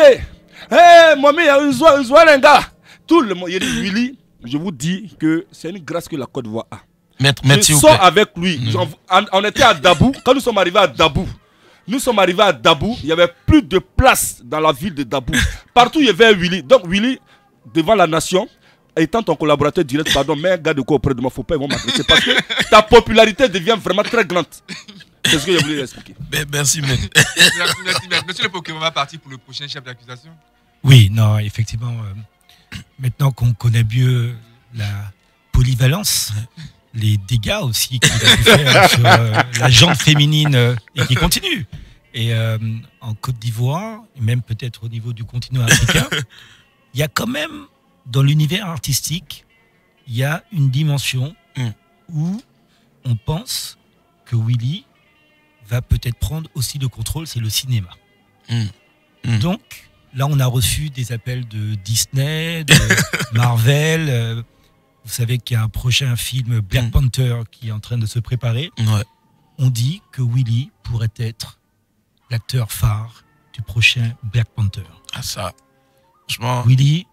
mamie, il y a une zoirenga. Tout le monde, il dit Willy. Je vous dis que c'est une grâce que la Côte d'Ivoire a. Je sors avec lui. On était à Dabou. Quand nous sommes arrivés à Dabou, il n'y avait plus de place dans la ville de Dabou. Partout, il y avait un Willy. Donc, Willy, devant la nation, étant ton collaborateur direct, pardon, mais un gars de quoi auprès de moi, il ne faut pas m'adresser. Parce que ta popularité devient vraiment très grande. C'est ce que je voulais expliquer. Merci, maître. Merci, maître. Monsieur le procureur, on va partir pour le prochain chef d'accusation. Oui, non, effectivement. Maintenant qu'on connaît mieux la polyvalence, les dégâts aussi qu'il a pu faire sur la jante féminine et qui continue. Et en Côte d'Ivoire, et même peut-être au niveau du continent africain, il y a quand même, dans l'univers artistique, il y a une dimension où on pense que Willy va peut-être prendre aussi le contrôle, c'est le cinéma. Donc, là, on a reçu des appels de Disney, de Marvel. Vous savez qu'il y a un prochain film Black Panther qui est en train de se préparer. Ouais. On dit que Willy pourrait être l'acteur phare du prochain Black Panther. Ah ça, franchement. Willy,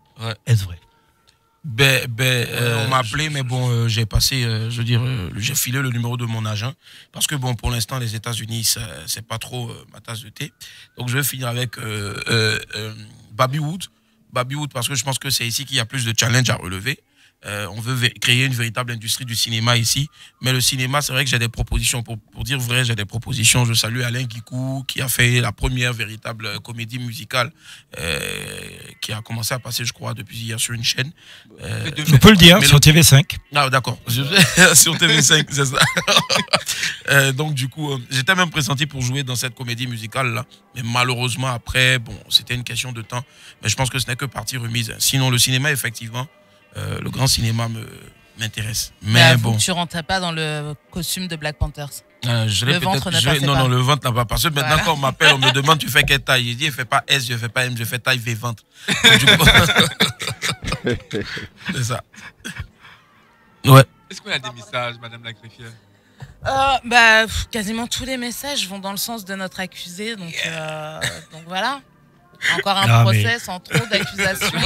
est-ce vrai? On m'a appelé, mais bon, j'ai passé, j'ai filé le numéro de mon agent. Parce que bon, pour l'instant, les États-Unis, c'est pas trop ma tasse de thé. Donc je vais finir avec Baby Wood. Baby Wood, parce que je pense que c'est ici qu'il y a plus de challenges à relever. On veut créer une véritable industrie du cinéma ici. Mais le cinéma, c'est vrai que j'ai des propositions. Pour dire vrai, j'ai des propositions. Je salue Alain Guikou, qui a fait la première véritable comédie musicale qui a commencé à passer, je crois, depuis hier sur une chaîne. Je peux le dire, sur TV5. Ah, d'accord. Sur TV5, c'est ça. Donc, du coup, j'étais même pressenti pour jouer dans cette comédie musicale-là. Mais malheureusement, après, bon, c'était une question de temps. Mais je pense que ce n'est que partie remise. Sinon, le cinéma, effectivement, le grand cinéma m'intéresse. Mais bon. Tu ne rentres pas dans le costume de Black Panthers. Le ventre n'a pas. Non, le ventre n'a pas. Parce que maintenant, quand on m'appelle, on me demande tu fais quelle taille. Je dis, je ne fais pas S, je ne fais pas M, je fais taille V ventre. C'est ça. Ouais. Est-ce qu'on a des messages, madame la greffière? Quasiment tous les messages vont dans le sens de notre accusé. Donc voilà. Encore un procès sans trop d'accusations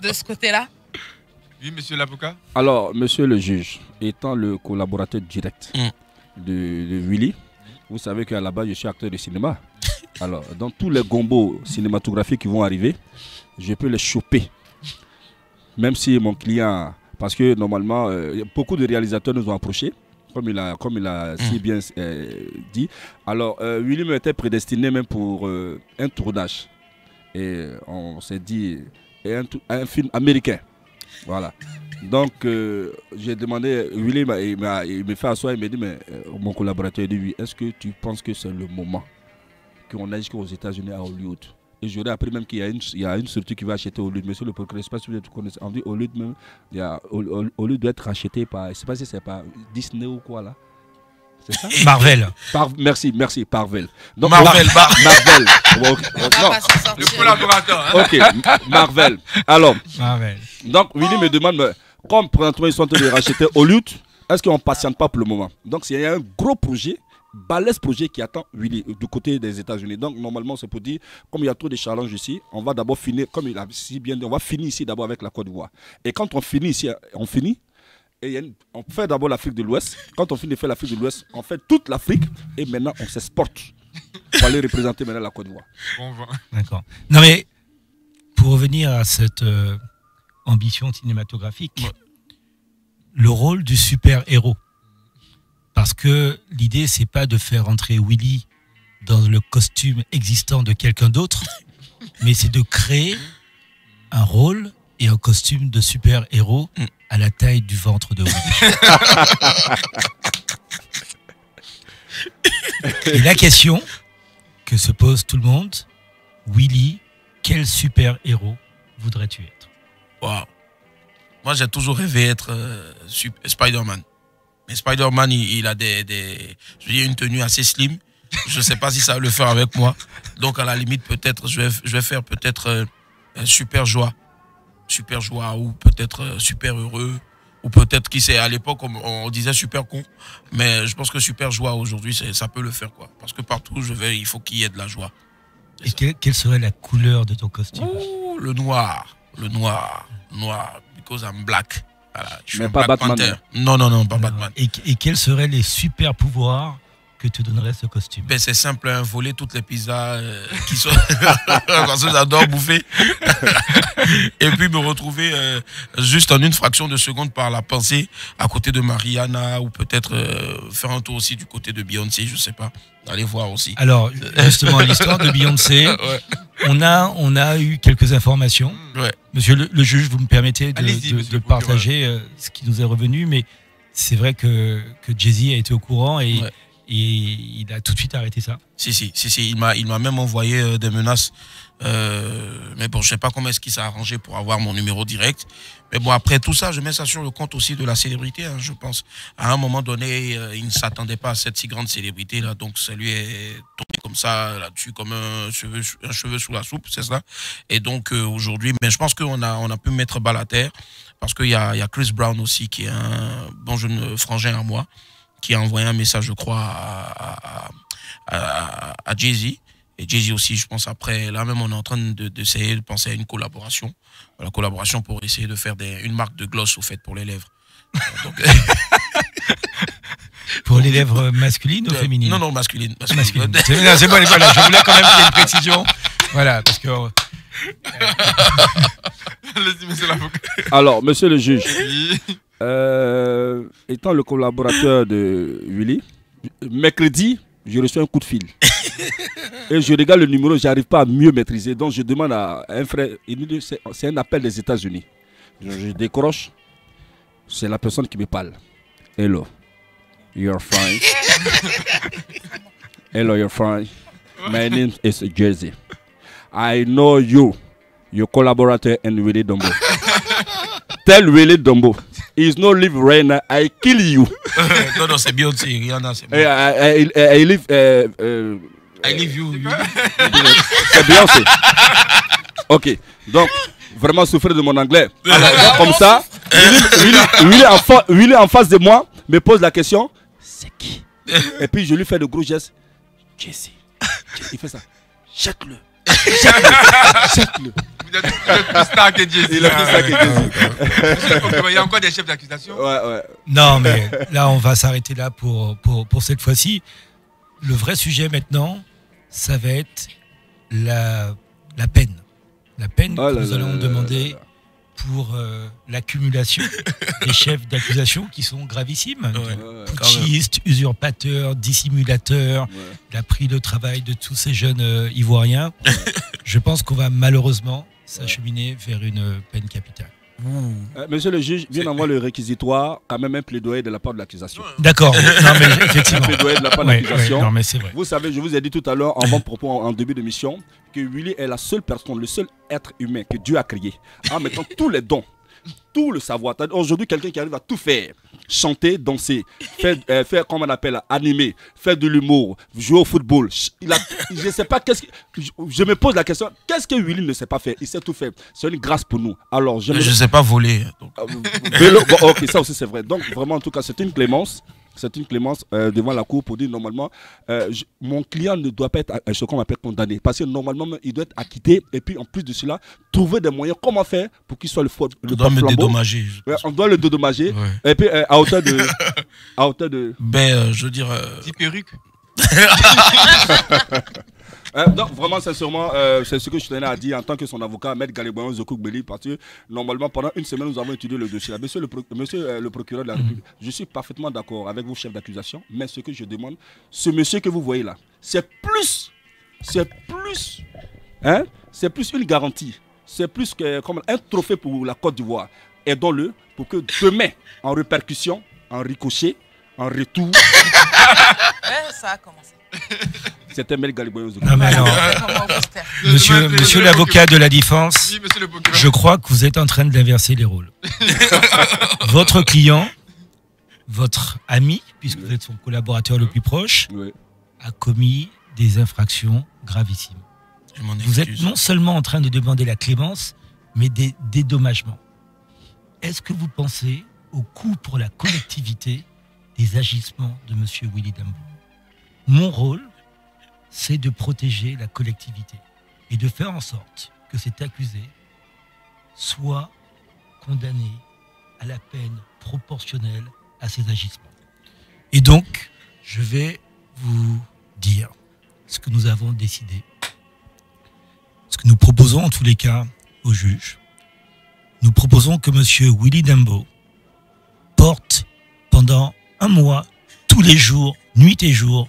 de ce côté-là. Oui, monsieur l'avocat. Alors, monsieur le juge, étant le collaborateur direct de Willy, vous savez qu'à la base, je suis acteur de cinéma. Alors, dans tous les gombos cinématographiques qui vont arriver, je peux les choper. Même si mon client... Parce que normalement, beaucoup de réalisateurs nous ont approchés, comme il a si bien dit. Alors, Willy m'était prédestiné même pour un tournage. Et on s'est dit, un film américain. Voilà. Donc, j'ai demandé, Willy il me fait asseoir, il me dit, mais mon collaborateur dit, oui, est-ce que tu penses que c'est le moment qu'on aille jusqu'aux États-Unis à Hollywood? Et j'aurais appris même qu'il y a une structure qui va acheter Hollywood. Monsieur le procureur, je ne sais pas si vous connaissez. On dit Hollywood même, Hollywood doit être racheté par, je ne sais pas si c'est par Disney ou quoi là. C'est ça? Marvel. Merci, Marvel. Donc, Marvel. Marvel. Le collaborateur. Hein? Ok, Marvel. Alors, Marvel. Donc, Willy me demande, comme présentement ils sont en train de racheter Hollywood, est-ce qu'on ne patiente pas pour le moment? Donc, il y a un gros projet, balèze projet qui attend Willy du côté des États-Unis. Donc, normalement, c'est pour dire, comme il y a trop de challenges ici, on va d'abord finir, comme il a si bien dit, on va finir ici d'abord avec la Côte d'Ivoire. Et quand on finit ici, on finit. Et on fait d'abord l'Afrique de l'Ouest. Quand on finit de faire l'Afrique de l'Ouest, on fait toute l'Afrique. Et maintenant, on s'exporte pour aller représenter maintenant la Côte d'Ivoire. D'accord. Non mais, pour revenir à cette ambition cinématographique, le rôle du super-héros. Parce que l'idée, c'est pas de faire entrer Willy dans le costume existant de quelqu'un d'autre, mais c'est de créer un rôle et un costume de super-héros à la taille du ventre de Willy. Et la question que se pose tout le monde, Willy, quel super-héros voudrais-tu être? Wow. Moi, j'ai toujours rêvé être Spider-Man. Mais Spider-Man, il a une tenue assez slim. Je ne sais pas si ça va le faire avec moi. Donc, à la limite, peut-être, je vais faire peut-être super joie. Super joie ou peut-être super heureux. Ou peut-être, qui sait, à l'époque, on disait super con. Mais je pense que super joie, aujourd'hui, ça peut le faire, quoi. Parce que partout où je vais, il faut qu'il y ait de la joie. Et quelle serait la couleur de ton costume? Ouh, le noir. Le noir. Noir. Because I'm black. Voilà, je mais pas Batman. Non, pas Batman. Et quels seraient les super pouvoirs que te donnerait ce costume? Ben, c'est simple, hein, voler toutes les pizzas qui sont... Parce que j'adore bouffer. Et puis me retrouver juste en une fraction de seconde par la pensée à côté de Mariana ou peut-être faire un tour aussi du côté de Beyoncé, je sais pas. Allez voir aussi. Alors, justement, l'histoire de Beyoncé, ouais. on a eu quelques informations. Ouais. Monsieur le juge, vous me permettez de partager ce qui nous est revenu, mais c'est vrai que Jay-Z a été au courant et... Ouais. Et il a tout de suite arrêté ça. Si. Il m'a même envoyé des menaces. Mais bon, je sais pas comment est-ce qu'il s'est arrangé pour avoir mon numéro direct. Mais bon, après tout ça, je mets ça sur le compte aussi de la célébrité, hein, je pense. À un moment donné, il ne s'attendait pas à cette si grande célébrité là, donc ça lui est tombé comme ça là-dessus, comme un cheveu sous la soupe, c'est ça. Et donc aujourd'hui, mais je pense qu'on a pu mettre balle à terre parce qu'il y a Chris Brown aussi qui est un bon jeune frangin à moi, qui a envoyé un message, je crois, à Jay-Z. Et Jay-Z aussi, je pense, après, là même, on est en train d'essayer de penser à une collaboration. La collaboration pour essayer de faire une marque de gloss, au fait, pour les lèvres. Donc, pour les lèvres masculines ou féminines? Non, masculines. C'est bon, voilà, je voulais quand même qu'il y ait une précision. Voilà, parce que... Alors, monsieur le juge, étant le collaborateur de Willy, mercredi, je reçois un coup de fil. Et je regarde le numéro, je n'arrive pas à mieux maîtriser. Donc je demande à un frère, il me dit c'est un appel des États-Unis. Je décroche, c'est la personne qui me parle. Hello, you're fine. Hello, you're fine. My name is Jay-Z. I know you, your collaborator in Willy Dombo. Tell Willy Dombo. He's not live right now. I kill you. Non, c'est Beyoncé, Rihanna, c'est bon. I live. I live you. C'est Beyoncé. Ok. Donc, vraiment souffrir de mon anglais. Alors, donc, comme ça, Willy en face de moi me pose la question. C'est qui? Et puis je lui fais de gros gestes. Jay-Z. Il fait ça. Jette-le. Jette-le. Vous êtes plus star que Jay-Z. Il est plus star que Jay-Z. Il y a encore des chefs d'accusation? Ouais. Non, mais là, on va s'arrêter là pour cette fois-ci. Le vrai sujet maintenant, ça va être la peine. La peine que nous allons demander pour l'accumulation des chefs d'accusation qui sont gravissimes. Putschistes, usurpateurs, dissimulateurs. Il a pris le travail de tous ces jeunes Ivoiriens. Je pense qu'on va malheureusement s'acheminer vers une peine capitale. Monsieur le juge, viens envoyer le réquisitoire, quand même un plaidoyer de la part de l'accusation. D'accord, non mais effectivement. Un plaidoyer de la part de l'accusation. Non mais c'est vrai. Vous savez, je vous ai dit tout à l'heure, en bon propos, en début de mission, que Willy est la seule personne, le seul être humain que Dieu a créé, en mettant tous les dons, tout le savoir. Aujourd'hui, quelqu'un qui arrive à tout faire, chanter, danser, faire comme on appelle, animer, faire de l'humour, jouer au football. Je ne sais pas je me pose la question, qu'est-ce que Willy ne sait pas faire? Il sait tout faire. C'est une grâce pour nous. Alors, je ne sais pas voler. Donc. Ok, ça aussi c'est vrai. Donc vraiment, en tout cas, c'est une clémence. C'est une clémence devant la cour pour dire normalement, mon client ne doit pas être ce qu'on appelle condamné. Parce que normalement, il doit être acquitté. Et puis en plus de cela, trouver des moyens. Comment faire pour qu'il soit le flambeau. On doit me dédommager. On doit le dédommager. Ouais. Et puis à hauteur de... je veux dire... 10 perruques. Donc vraiment sincèrement c'est ce que je tenais à dire en tant que son avocat, Maître Galeboyan Zokouk-Beli, parce que normalement pendant une semaine nous avons étudié le dossier. Monsieur le procureur de la République, je suis parfaitement d'accord avec vos chefs d'accusation, mais ce que je demande, ce monsieur que vous voyez là, c'est plus une garantie, c'est plus que comme un trophée pour la Côte d'Ivoire. Aidons-le pour que demain, en répercussion, en ricochet, en retour... Ça a commencé. C'était Mel Galeboyan. Monsieur l'avocat de la défense, oui, je crois que vous êtes en train d'inverser les rôles. Votre client, votre ami, puisque vous êtes son collaborateur le plus proche, a commis des infractions gravissimes. Vous êtes non seulement en train de demander la clémence, mais des dédommagements. Est-ce que vous pensez au coût pour la collectivité des agissements de M. Willy Dembo? Mon rôle, c'est de protéger la collectivité et de faire en sorte que cet accusé soit condamné à la peine proportionnelle à ses agissements. Et donc, je vais vous dire ce que nous avons décidé, ce que nous proposons en tous les cas au juge. Nous proposons que M. Willy Dembo porte pendant 1 mois, tous les jours, nuit et jour,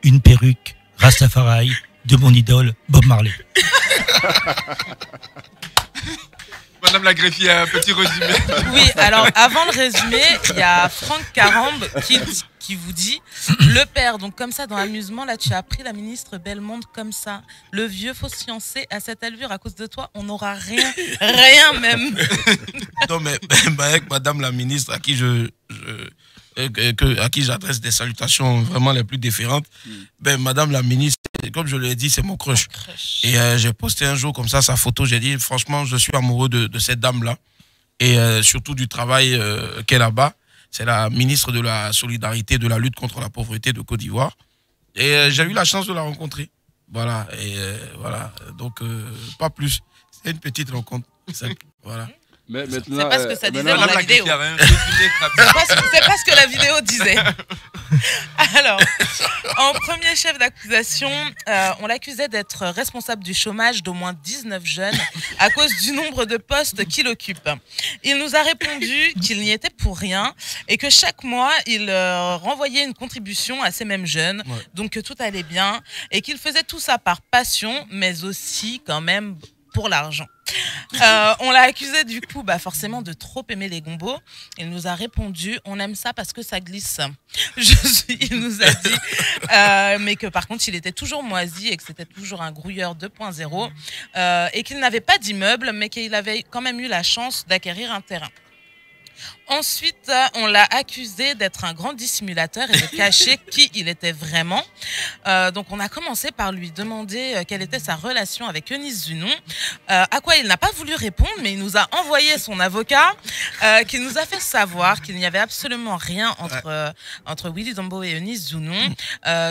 une perruque Rastafari de mon idole Bob Marley. Madame la greffière, un petit résumé. Oui, alors avant le résumé, il y a Franck Carambe qui vous dit le père, donc comme ça dans l'amusement, là tu as pris la ministre Bellemonde comme ça. Le vieux faux fiancé à cette allure, à cause de toi, on n'aura rien même. Non mais avec madame la ministre à qui à qui j'adresse des salutations vraiment les plus déférentes. Madame la ministre, comme je l'ai dit, c'est mon crush. Et j'ai posté un jour comme ça sa photo, j'ai dit franchement je suis amoureux de cette dame-là et surtout du travail qu'elle a bas. C'est la ministre de la solidarité, de la lutte contre la pauvreté de Côte d'Ivoire. Et j'ai eu la chance de la rencontrer. Voilà, et voilà, donc pas plus. C'est une petite rencontre. Voilà. Mais maintenant, c'est pas ce que ça disait dans la vidéo. C'est pas ce que la vidéo disait. Alors, en premier chef d'accusation, on l'accusait d'être responsable du chômage d'au moins 19 jeunes à cause du nombre de postes qu'il occupe. Il nous a répondu qu'il n'y était pour rien et que chaque mois, il renvoyait une contribution à ces mêmes jeunes, donc que tout allait bien et qu'il faisait tout ça par passion, mais aussi quand même pour l'argent. On l'a accusé du coup forcément de trop aimer les gombos. Il nous a répondu on aime ça parce que ça glisse. Il nous a dit mais que par contre il était toujours moisi et que c'était toujours un grouilleur 2.0 et qu'il n'avait pas d'immeuble mais qu'il avait quand même eu la chance d'acquérir un terrain. Ensuite, on l'a accusé d'être un grand dissimulateur et de cacher qui il était vraiment. Donc, on a commencé par lui demander quelle était sa relation avec Eunice Zunon, à quoi il n'a pas voulu répondre, mais il nous a envoyé son avocat qui nous a fait savoir qu'il n'y avait absolument rien entre Willy Dombo et Eunice Zunon,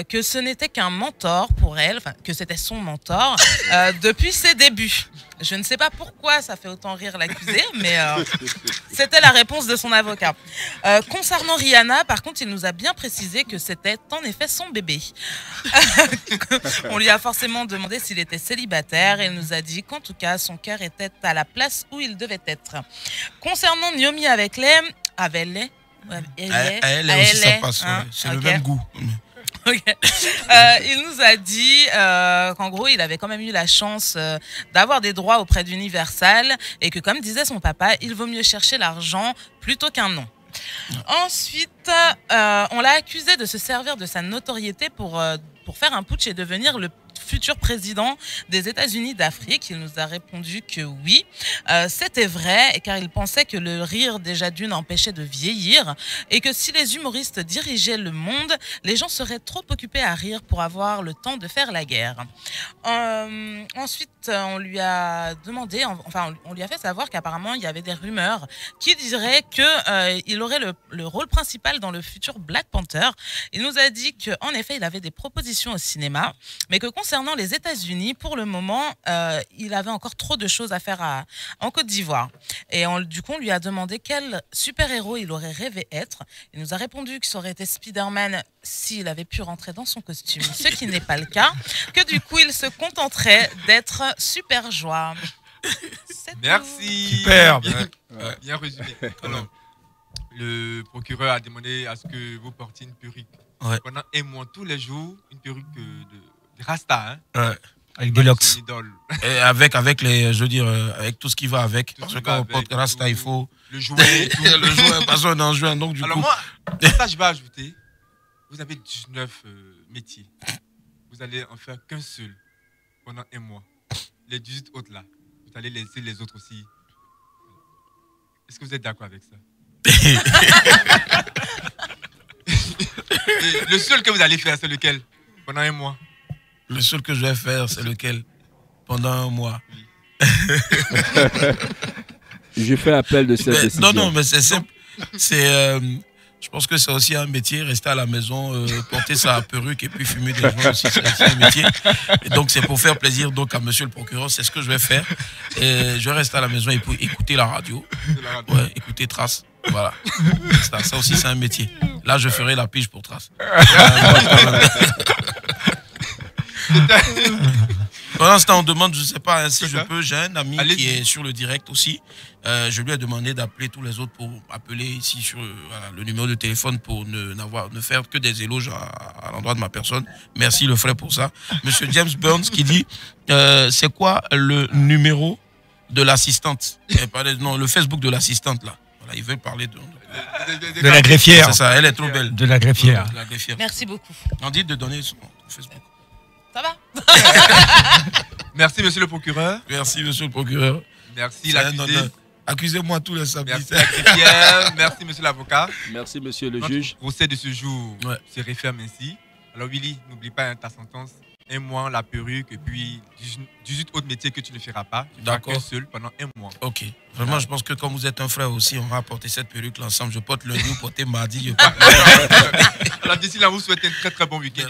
que ce n'était qu'un mentor pour elle, enfin, que c'était son mentor depuis ses débuts. Je ne sais pas pourquoi ça fait autant rire l'accusé, mais c'était la réponse de son avocat. Concernant Rihanna, par contre, il nous a bien précisé que c'était en effet son bébé. On lui a forcément demandé s'il était célibataire et il nous a dit qu'en tout cas, son cœur était à la place où il devait être. Concernant Naomi avec les... Elle aussi, ça passe. Hein? C'est le même goût. Okay. Il nous a dit qu'en gros, il avait quand même eu la chance d'avoir des droits auprès d'Universal et que, comme disait son papa, il vaut mieux chercher l'argent plutôt qu'un nom. Ensuite, on l'a accusé de se servir de sa notoriété pour faire un putsch et devenir le futur président des États-Unis d'Afrique. Il nous a répondu que oui, c'était vrai, car il pensait que le rire déjà d'une empêchait de vieillir et que si les humoristes dirigeaient le monde, les gens seraient trop occupés à rire pour avoir le temps de faire la guerre. Ensuite, on lui a demandé, enfin, on lui a fait savoir qu'apparemment, il y avait des rumeurs qui diraient qu'il aurait le rôle principal dans le futur Black Panther. Il nous a dit qu'en effet, il avait des propositions au cinéma, mais que concernant les États-Unis, pour le moment, il avait encore trop de choses à faire en Côte d'Ivoire. Et du coup, on lui a demandé quel super-héros il aurait rêvé être. Il nous a répondu que ça aurait été Spider-Man s'il avait pu rentrer dans son costume, ce qui n'est pas le cas, que du coup, il se contenterait d'être super joie. Merci. Super. Bien résumé. Alors, le procureur a demandé à ce que vous portiez une perruque. Ouais. Pendant un mois, tous les jours, une perruque de Rasta, hein. Ouais. Avec des locks. Et avec les, je veux dire, avec tout ce qui va avec. Parce que quand on porte Rasta, il faut le jouet, le jouet, parce qu'on est en juin, donc du coup. Alors moi, ça je vais ajouter. Vous avez 19 métiers. Vous allez en faire qu'un seul pendant un mois. Les 18 autres là, vous allez laisser les autres aussi. Est-ce que vous êtes d'accord avec ça? Le seul que vous allez faire, c'est lequel? Pendant un mois. Le seul que je vais faire, c'est lequel? Pendant un mois. Je fais appel de cette décision. Non, mais c'est simple. Je pense que c'est aussi un métier, rester à la maison, porter sa perruque et puis fumer des joints aussi, c'est un métier. Et donc c'est pour faire plaisir donc à monsieur le procureur, c'est ce que je vais faire. Et je vais rester à la maison et pour écouter la radio. Ouais, écouter Trace. Voilà. Ça aussi c'est un métier. Là je ferai la pige pour Trace. Pour l'instant, on demande, je ne sais pas si je peux, j'ai un ami qui est sur le direct aussi. Je lui ai demandé d'appeler tous les autres pour appeler ici sur le numéro de téléphone pour ne faire que des éloges à l'endroit de ma personne. Merci le frère pour ça. Monsieur James Burns qui dit, c'est quoi le numéro de l'assistante? Non, le Facebook de l'assistante là. Voilà, ils veulent parler de la greffière. C'est ça, elle est trop belle. De la greffière. Merci beaucoup. On dit de donner son Facebook. Ça va? Merci, monsieur le procureur. Merci, monsieur le procureur. Merci, l'accusé. Accusez-moi tous les samedis. Merci, merci, monsieur l'avocat. Merci, monsieur le juge. Le procès de ce jour se referme ainsi. Alors, Willy, n'oublie pas ta sentence. Un mois, la perruque, et puis 18 autres métiers que tu ne feras pas. D'accord. Qu'un seul pendant un mois. Ok. Vraiment, je pense que comme vous êtes un frère aussi, on va porter cette perruque ensemble. Je porte lundi, vous portez mardi. Je porte... Alors, d'ici là, vous souhaitez un très très bon week-end.